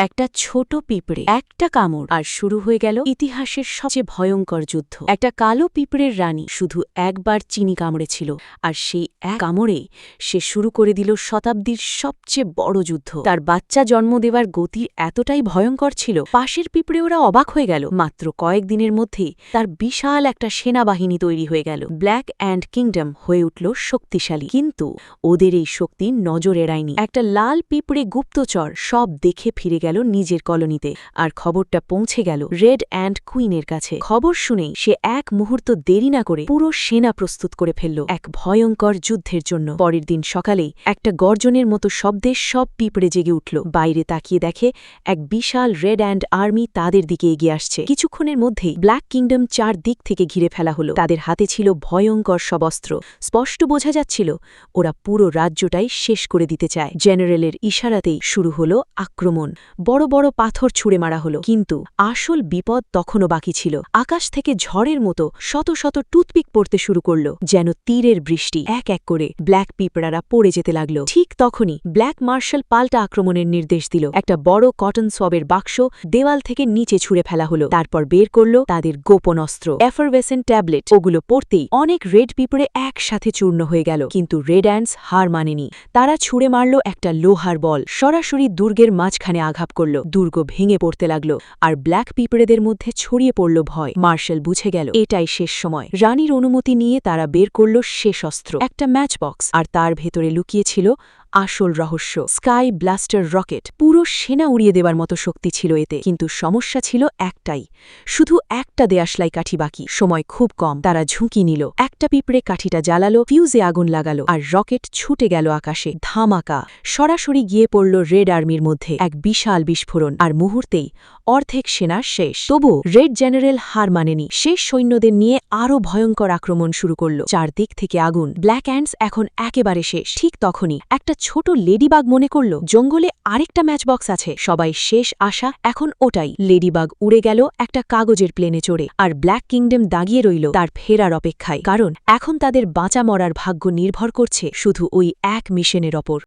একটা ছোট পিঁপড়ে, একটা কামড়, আর শুরু হয়ে গেল ইতিহাসের সবচেয়ে ভয়ঙ্কর যুদ্ধ। একটা কালো পিঁপড়ের রানী শুধু একবার চিনি কামড়েছিল, আর সেই এক কামড়েই সে শুরু করে দিল শতাব্দীর সবচেয়ে বড় যুদ্ধ। তার বাচ্চা জন্ম দেওয়ার গতি এতটাই ভয়ঙ্কর ছিল, পাশের পিঁপড়ে ওরা অবাক হয়ে গেল। মাত্র কয়েকদিনের মধ্যেই তার বিশাল একটা সেনাবাহিনী তৈরি হয়ে গেল। ব্ল্যাক অ্যান্ড কিংডম হয়ে উঠল শক্তিশালী, কিন্তু ওদের এই শক্তি নজর এড়ায়নি। একটা লাল পিঁপড়ে গুপ্তচর সব দেখে ফিরে গেল নিজের কলোনিতে, আর খবরটা পৌঁছে গেল রেড অ্যান্ড কুইনের কাছে। খবর শুনেই সে এক মুহূর্ত দেরি না করে পুরো সেনা প্রস্তুত করে ফেলল এক ভয়ঙ্কর যুদ্ধের জন্য। পরের দিন সকালেই একটা গর্জনের মতো শব্দে সব পিঁপড়ে জেগে উঠল। বাইরে তাকিয়ে দেখে এক বিশাল রেড অ্যান্ড আর্মি তাদের দিকে এগিয়ে আসছে। কিছুক্ষণের মধ্যেই ব্ল্যাক কিংডম চার দিক থেকে ঘিরে ফেলা হলো। তাদের হাতে ছিল ভয়ঙ্কর সব অস্ত্র। স্পষ্ট বোঝা যাচ্ছিল ওরা পুরো রাজ্যটাই শেষ করে দিতে চায়। জেনারেলের ইশারাতেই শুরু হলো আক্রমণ। বড় বড় পাথর ছুঁড়ে মারা হলো, কিন্তু আসল বিপদ তখনও বাকি ছিল। আকাশ থেকে ঝড়ের মতো শত শত টুথপিক পড়তে শুরু করল, যেন তীরের বৃষ্টি। এক এক করে ব্ল্যাক পিঁপড়ারা পড়ে যেতে লাগল। ঠিক তখনই ব্ল্যাক মার্শাল পাল্টা আক্রমণের নির্দেশ দিল। একটা বড় কটন সোয়াবের বাক্স দেওয়াল থেকে নিচে ছুঁড়ে ফেলা হলো। তারপর বের করল তাদের গোপন অস্ত্র, এফারভেসেন্ট ট্যাবলেট। ওগুলো পড়তেই অনেক রেড পিঁপড়ে একসাথে চূর্ণ হয়ে গেল, কিন্তু রেড অ্যান্ডস হার মানেনি। তারা ছুঁড়ে মারল একটা লোহার বল, সরাসরি দুর্গের মাঝখানে আঘাত করল। দুর্গ ভেঙে পড়তে লাগল, আর ব্ল্যাক পিঁপড়েদের মধ্যে ছড়িয়ে পড়ল ভয়। মার্শাল বুঝে গেল এটাই শেষ সময়। রানীর অনুমতি নিয়ে তারা বের করল শেষ অস্ত্র, একটা ম্যাচ বক্স, আর তার ভেতরে লুকিয়েছিল আসল রহস্য, স্কাই ব্লাস্টার রকেট। পুরো সেনা উড়িয়ে দেবার মতো শক্তি ছিল এতে, কিন্তু সমস্যা ছিল একটাই, শুধু একটা দেয়াশলাই কাঠি বাকি। সময় খুব কম। তারা ঝুঁকি নিল। একটা পিঁপড়ে কাঠিটা জ্বালালো, ফিউজে আগুন লাগালো, আর রকেট ছুটে গেল আকাশে। ধামাকা! সরাসরি গিয়ে পড়ল রেড আর্মির মধ্যে। এক বিশাল বিস্ফোরণ, আর মুহূর্তেই অর্ধেক সেনা শেষ। তবু রেড জেনারেল হার মানেনি। শেষ সৈন্যদের নিয়ে আরও ভয়ঙ্কর আক্রমণ শুরু করল। চারদিক থেকে আগুন। ব্ল্যাক অ্যান্ডস এখন একেবারে শেষ। ঠিক তখনই একটা ছোট লেডিবাগ মনে করল জঙ্গলে আরেকটা ম্যাচবক্স আছে। সবাই শেষ আশা এখন ওটাই। লেডিবাগ উড়ে গেল একটা কাগজের প্লেনে চড়ে, আর ব্ল্যাক কিংডম দাঁড়িয়ে রইল তার ফেরার অপেক্ষায়, কারণ এখন তাদের বাঁচা মরার ভাগ্য নির্ভর করছে শুধু ওই এক মিশনের ওপর।